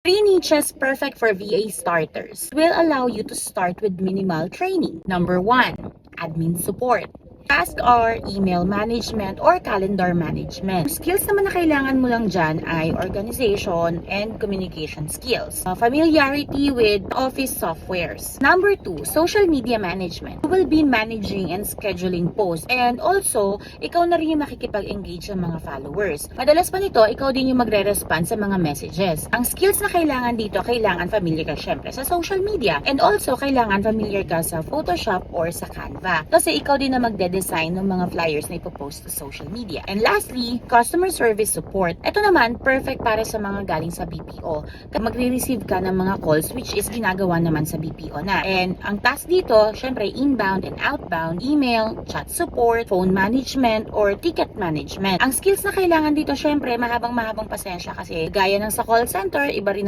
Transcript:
Three niches perfect for VA starters will allow you to start with minimal training. Number 1, admin support. Task or email management or calendar management. Skills naman na kailangan mo lang dyan ay organization and communication skills. Familiarity with office softwares. Number 2, social media management. You will be managing and scheduling posts and also, ikaw na rin yung makikipag-engage sa mga followers. Madalas pa nito, ikaw din yung magre-respond sa mga messages. Ang skills na kailangan dito, kailangan familiar ka syempre sa social media and also kailangan familiar ka sa Photoshop or sa Canva. Kasi ikaw din na magdedesign ng mga flyers na ipopost sa social media. And lastly, customer service support. Ito naman, perfect para sa mga galing sa BPO. Magre-receive ka ng mga calls which is ginagawa naman sa BPO na. And ang task dito, syempre inbound and outbound, email, chat support, phone management, or ticket management. Ang skills na kailangan dito, syempre, mahabang pasensya kasi gaya ng sa call center, iba rin naman